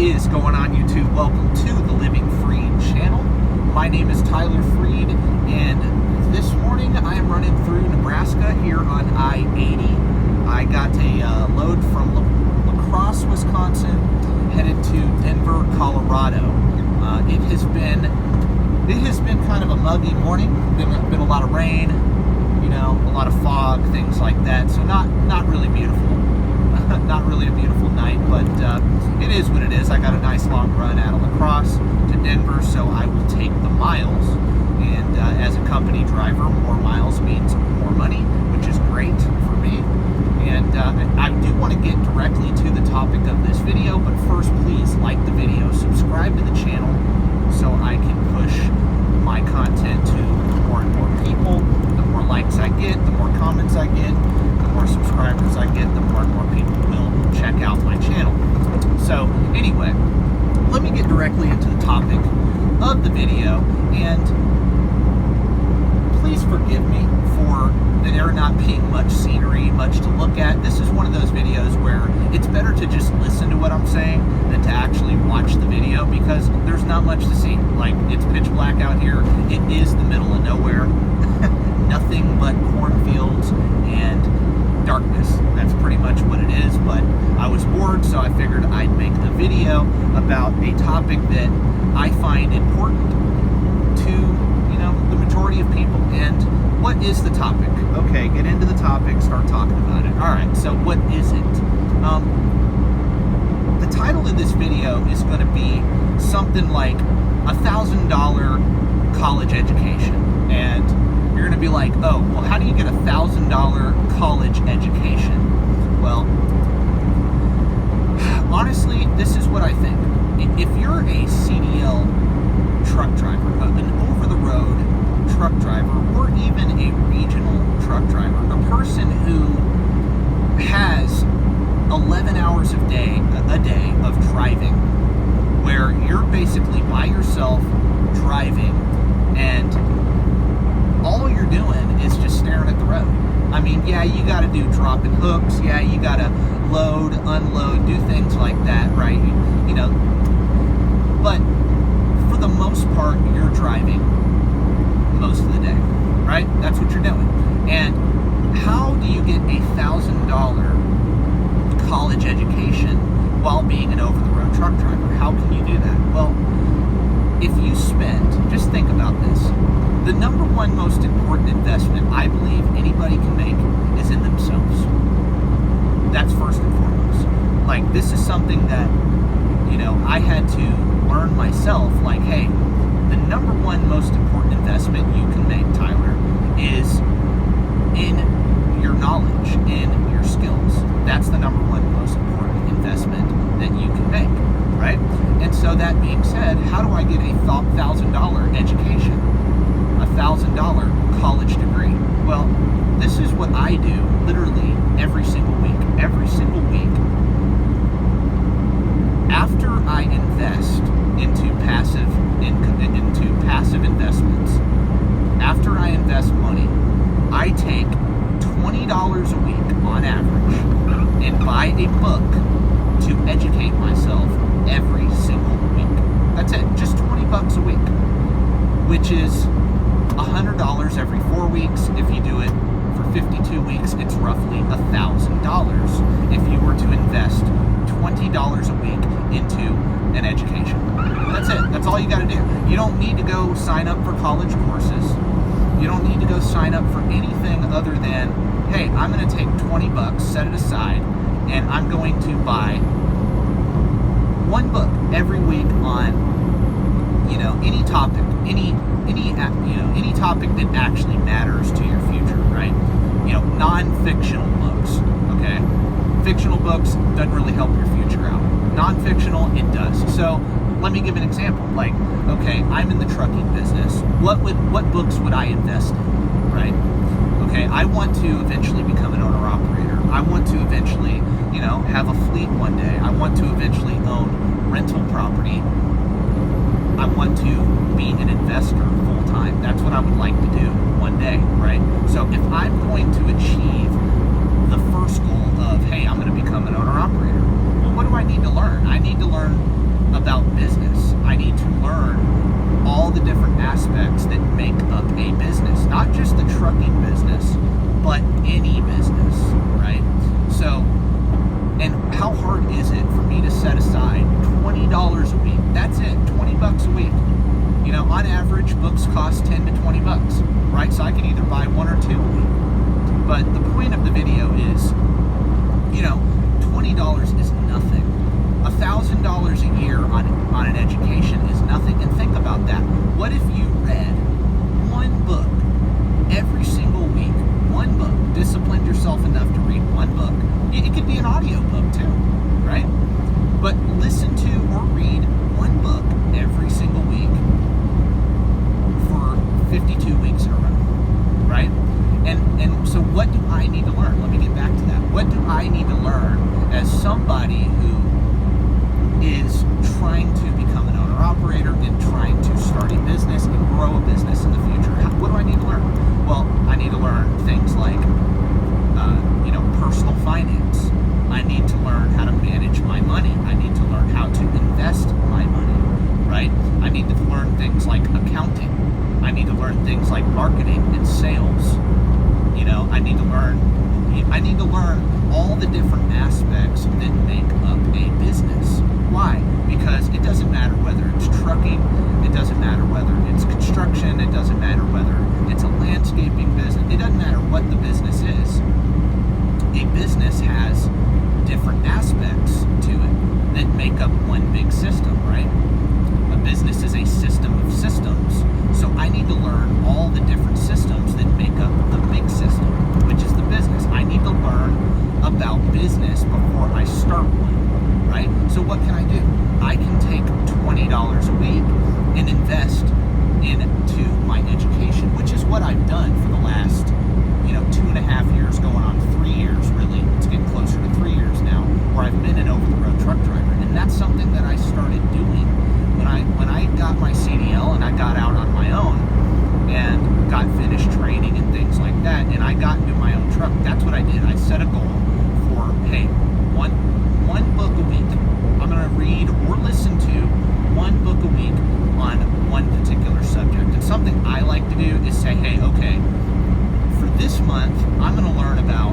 is going on, YouTube? Welcome to the Living Freed channel. My name is Tyler Freed, and this morning I am running through Nebraska here on I-80. I got a load from La Crosse, Wisconsin, headed to Denver, Colorado. It has been kind of a muggy morning. Been a lot of rain, a lot of fog, things like that. So not really beautiful. Not really a beautiful night, but it is what it is. I got a nice long run out of La Crosse to Denver, so I will take the miles. And as a company driver, more miles means more money, which is great for me. And I do want to get directly to the topic of this video, but first, please like the video, subscribe to the channel, so I can push my content to more and more people. The more likes I get, the more comments I get, the more subscribers I get, the more and more people will check out my channel. So anyway, let me get directly into the topic of the video, and please forgive me for there not being much scenery, much to look at. This is one of those videos where it's better to just listen to what I'm saying than to actually watch the video, because there's not much to see. Like, it's pitch black out here. It is the middle of nowhere. Nothing but cornfields and darkness. That's pretty much what it is, but I was bored, so I figured I'd make a video about a topic that I find important to, the majority of people. And what is the topic? Okay, get into the topic, start talking about it. All right, so what is it? The title of this video is going to be something like $1,000 college education. And you're going to be like, oh, well, how do you get a $1,000 college education? Well, honestly, this is what I think. If you're a CDL truck driver, an over-the-road truck driver, or even a regional truck driver, a person who has 11 hours a day of driving, where you're basically by yourself driving, and all you're doing is just staring at the road. I mean, yeah, you got to do dropping hooks. Yeah, you got to load, unload, do things like that, right? But for the most part, you're driving most of the day, right? That's what you're doing. And how do you get a $1,000 college education while being an over-the-road truck driver? How can you do that? Well, if you spend, just think about this. The number one most important investment I believe anybody can make is in themselves. That's first and foremost. Like, this is something that, I had to learn myself. Like, hey, the number one most important investment you can make, Tyler, is in your knowledge, in your skills. That's the number one most important investment that you can make, right? And so that being said, how do I get a $1,000 education? A $1,000 college degree? Well, this is what I do literally every single week. Every single week, after I invest into passive income, into passive investments, after I invest money, I take $20 a week on average and buy a book to educate myself every single week. That's it, just $20 a week, which is $100 every 4 weeks. If you do it for 52 weeks, it's roughly $1,000 if you were to invest $20 a week into an education. That's it. That's all you got to do. You don't need to go sign up for college courses. You don't need to go sign up for anything other than, hey, I'm going to take $20, set it aside, and I'm going to buy one book every week on, any topic, any topic that actually matters to your future, right? Non-fictional books, okay? Fictional books doesn't really help your future out. Non-fictional, it does. So let me give an example. Like, okay, I'm in the trucking business. What books would I invest in, right? Okay, I want to eventually become an owner-operator. I want to eventually, have a fleet one day. I want to eventually own rental property. I want to be an investor full-time. That's what I would like to do one day, right? So if I'm going to achieve the first goal of, hey, I'm going to become an owner-operator, well, what do I need to learn? I need to learn about business. I need to learn all the different aspects that make up a business, not just the trucking business, but any business, right? So, and how hard is it for me to set aside $20 a week? That's it, $20 a week. You know, on average, books cost 10 to 20 bucks, right? So I can either buy one or two a week. But the point of the video is, you know, $20 is nothing. $1,000 a year on an education is nothing. And think about that. What if you read one book every single week? One book. Disciplined yourself enough to read one book. It could be an audio book too, right? But listen to or read one book every single week for 52 weeks in a row, right? And so what do I need to learn? Let me get back to that. What do I need to learn as somebody who is trying to become an owner-operator and trying to start a business and grow a business in the future? What do I need to learn? Well, I need to learn things like, personal finance. I need to learn how to manage my money. I need to learn how to invest my money, right? I need to learn things like accounting. I need to learn things like marketing and sales. You know, I need to learn all the different aspects that make up a business. Why? Because it doesn't matter whether it's trucking, it doesn't matter whether it's construction, it doesn't matter whether it's a landscaping business, it doesn't matter what the business is. A business has different aspects to it that make up one big system, right? A business is a system of systems. So I need to learn all the different systems that make up the big system, which is the business. I need to learn about business before I start one, right? So what can I do? I can take $20 a week and invest into my education, which is what I've done for the last, 2.5 years, going on 3 years, really. It's getting closer to 3 years now, where I've been an over-the-road truck driver. And that's something that I started doing when I got my CDL and I got out on my own and got finished training and things like that, and I got into my own truck. That's what I did. I set a goal for, hey, one book a week. I'm going to read or listen to one book a week on one particular subject. And something I like to do is say, hey, okay, for this month, I'm going to learn about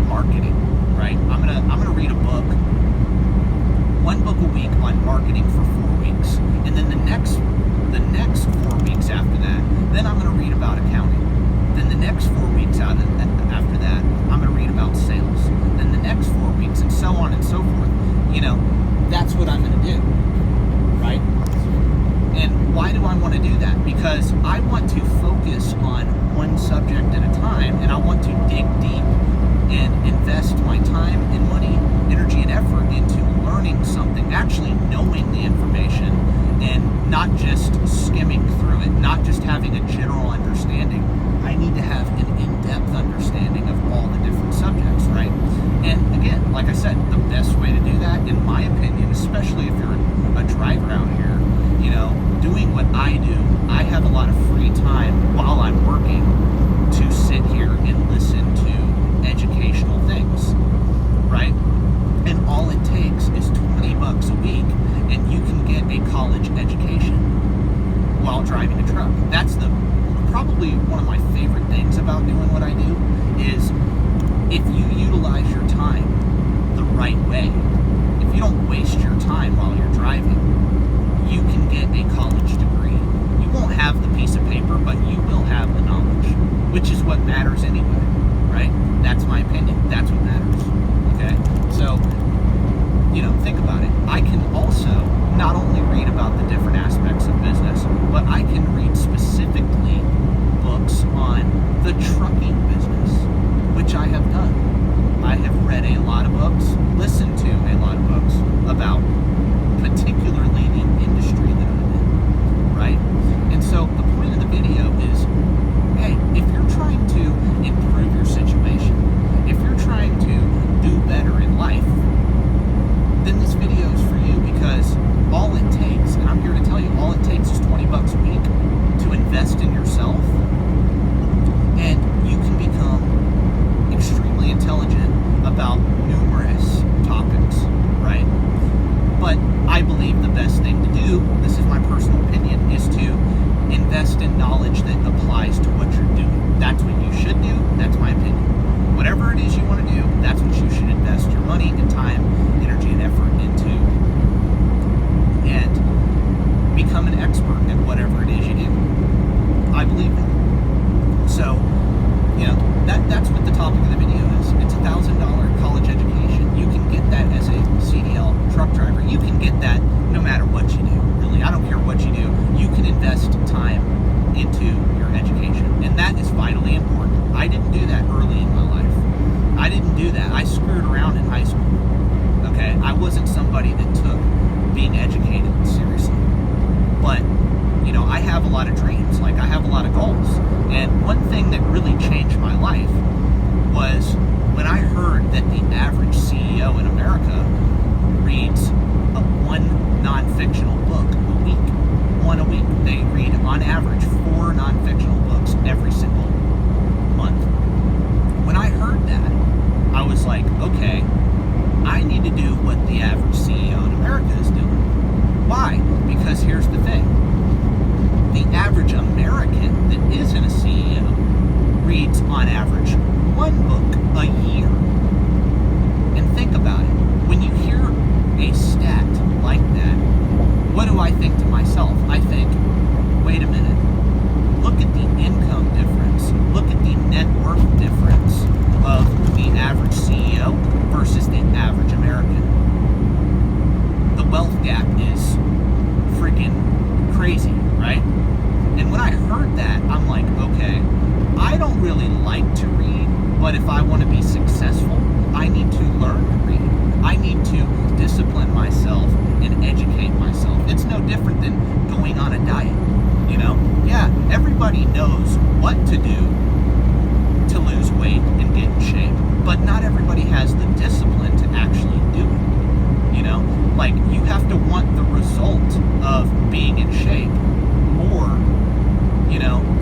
marketing, right? I'm going to read a book, one book a week on marketing for 4 weeks. And then the next 4 weeks after that, then I'm going to read about accounting. Then the next 4 weeks after that, I'm going to read about sales. Then the next 4 weeks, and so on and so forth. That's what I'm going to do, right? And why do I want to do that? Because I want to focus on one subject at a time, and I want to dig deep and invest my time and money, energy, and effort into learning something, actually knowing the information, and not just skimming through it, not just having a general understanding. I need to have an in-depth understanding of all the different subjects, right? And again, like I said, the best way to do that, in my opinion, especially if you're a driver out here, doing what I do, I have a lot of free time while I'm working to sit here and listen to educational things, right? And all it takes is $20 a week, and you can get a college education while driving a truck. That's probably one of my favorite things about doing what I do, is if you utilize your time the right way, if you don't waste your time while you're driving, you can get a college degree. You won't have the piece of paper, but you will have the knowledge, which is what matters anyway, right? That's my opinion. That's what matters, okay? So, think about it. I can also not only read about the different aspects of business, but I can read specifically books on the trucking business, which I have done. I have read a lot of books, listened to a lot of books about particularly the industry that I'm in, right? And so the point of the video is, hey, if you're trying to improve your situation, if you're trying to do better in life, money and time, energy, and effort into and become an expert at whatever it is you do. I believe that. So, that's what the topic of the video is. It's $1,000 college education. You can get that as a CDL truck driver. You can get that no matter what you do, really. I don't care what you do. You can invest time into your education, and that is vitally important. I didn't do that early in my life. I didn't do that. I screwed around in high school. Okay? I wasn't somebody that took being educated seriously. But, I have a lot of dreams. Like, I have a lot of goals. And one thing that really changed my life was when I heard that the average CEO in America reads one non-fictional book a week. One a week. They read, on average, 4 non-fictional books every single month. When I heard that, I was like, okay, I need to do what the average CEO in America is doing. Why? Because here's the thing. The average American that isn't a CEO reads, on average, 1 book a year. And think about it. When you hear a stat like that, what do I think to myself? I think, wait a minute. Look at the income difference. Look at the net worth difference of the average CEO versus the average American. The wealth gap is freaking crazy, right? And when I heard that, I'm like, okay, I don't really like to read, but if I want to be successful, I need to learn to read. I need to discipline myself and educate myself. It's no different than going on a diet, Yeah, everybody knows what to do to lose weight and get in shape, but not everybody has the discipline to actually do it, Like, you have to want the result of being in shape more,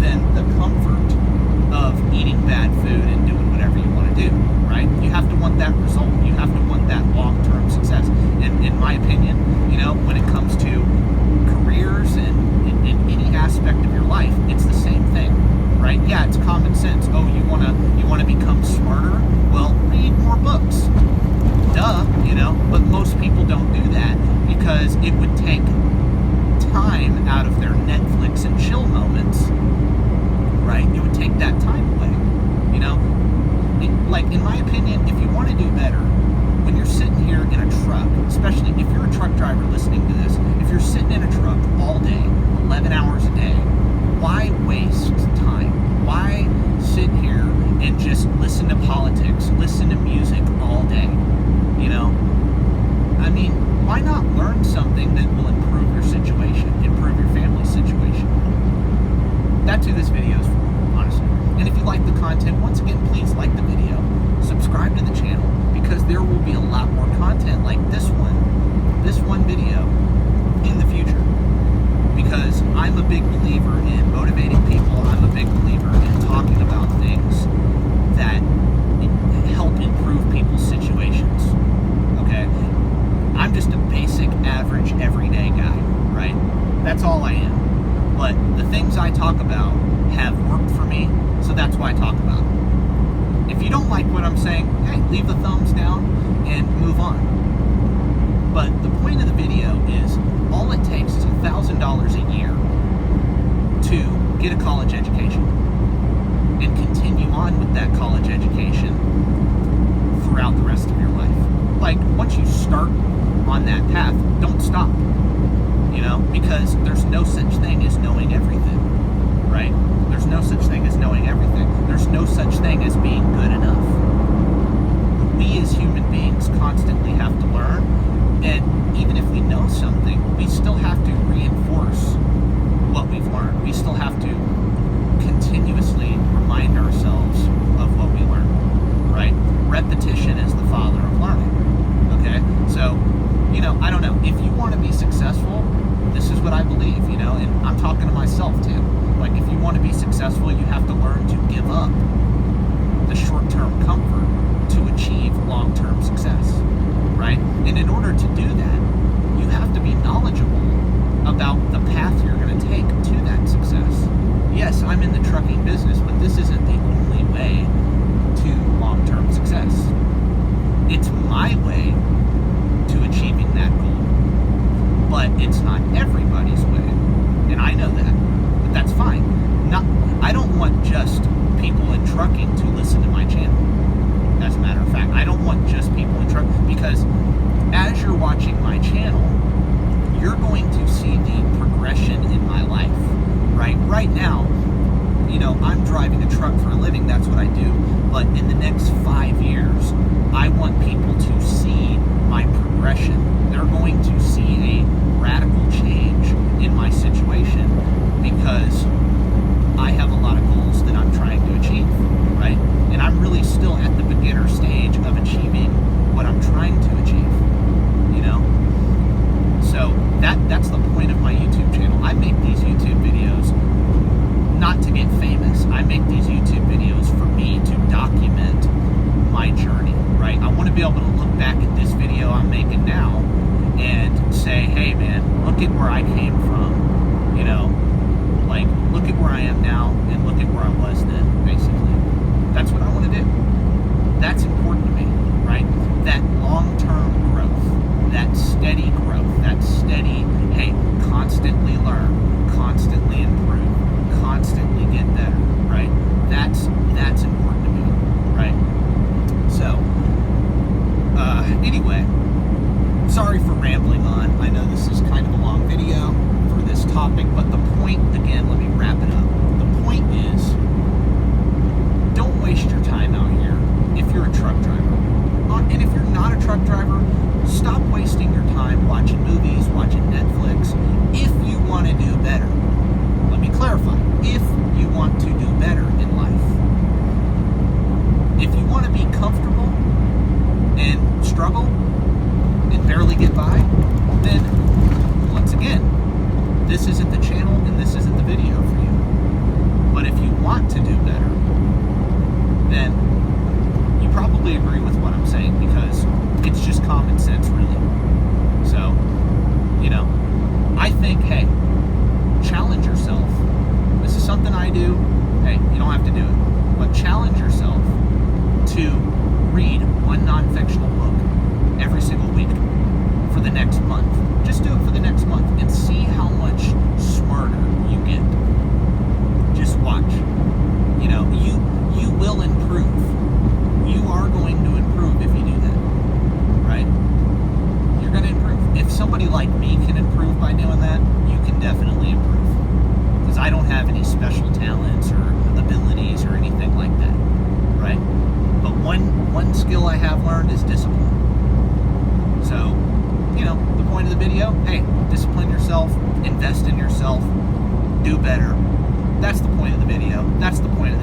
than the comfort of eating bad food and doing whatever you want to do, right? You have to want that result. You have to want that long-term success. And in my opinion, when it comes to careers and in any aspect of your life, it's the same thing, right? Yeah, it's common sense. Oh, you wanna become smarter? Well, read more books. Duh, but most people don't do that because it would take time out of their Netflix and chill moments, right? It would take that time away, Like, in my opinion, if you want to do better, when you're sitting here in a truck, especially if you're a truck driver listening to this, if you're sitting in a truck all day, 11 hours a day, why waste time? Why sit here and just listen to politics, listen to music all day? I mean, why not learn something that will improve your situation, improve your family's situation? That's who this video is for, honestly. And if you like the content, once again, please like the video, subscribe to the channel, because there will be a lot more content like this one video in the future. Because I'm a big believer in motivating people. I'm a big believer in talking about things that help improve people's situations. Okay? I'm just a basic, average, everyday guy, right? That's all I am. But the things I talk about have worked for me, so that's why I talk about it. If you don't like what I'm saying, hey, leave the thumbs down and move on. But the point of the video is, all it takes is $1,000 a year to get a college education and continue on with that college education throughout the rest of your life. Like, once you start on that path, don't stop, because there's no such thing as knowing everything, right? There's no such thing as knowing everything. There's no such thing as being good enough. We as human beings constantly have to learn, and even if we know something, we still have to reinforce what we've learned. We still have to continuously remind ourselves of what we learned, right? Repetition is the father of learning, okay? So, I don't know. If you want to be successful, this is what I believe, and I'm talking to myself too. Like, if you want to be successful, you have to learn to give up the short-term comfort to achieve long-term success, right? And in order to do that, you have to be knowledgeable about the path you're going to take to that success. Yes, I'm in the trucking business, but this isn't the only way to long-term success. It's my way to achieving that goal, but it's not everybody's way, and I know that, but that's fine. I don't want just people in trucking to listen to my channel. As a matter of fact, I don't want just people in trucking, because as you're watching my channel, you're going to see the progression in my life, right? Right now, I'm driving a truck for a living, that's what I do, but in the next 5 years, I want people to see my progression. They're going to see a radical change in my situation, because I have a lot of goals that I'm trying to achieve, right? And I'm really still at the beginner stage of achieving what I'm trying to achieve, So that's the point of my YouTube channel. I make these YouTube videos not to get famous. I make these YouTube videos for me to document my journey, right? I want to be able to look back at this video I'm making now and say, hey man, look at where I came from, like look at where I am now and look at where I was then, basically. That's what I want to do. That's important to me, right? That long-term growth, that steady growth, that steady, hey, constantly learn, constantly improve, constantly get better, right? That's important to me, right? So, anyway, sorry for rambling on. I know this is kind of a long video for this topic, but the point, again, let me wrap it up. The point is, don't waste your time out here if you're a truck driver. And if you're not a truck driver, stop wasting your time watching movies, watching Netflix, if you want to do better. Let me clarify. If you want to do better in life. If you want to be comfortable and struggle and barely get by, then, once again, this isn't the channel and this isn't the video for you. But if you want to do better, then you probably agree with what I'm saying, because it's just common sense, really. So, I think, hey, challenge yourself. This is something I do. Hey, you don't have to do it, but challenge yourself to read one non-fictional book every single week for the next month. Just do it for the next month and see how much smarter you get. Just watch. You will improve. You are going to improve if you do that, right? You're going to improve. If somebody like me can improve by doing that, you can definitely improve. Because I don't have any special talents or abilities or anything like that, right? But one skill I have learned is discipline. So, the point of the video, hey, discipline yourself, invest in yourself, do better. That's the point of the video. That's the point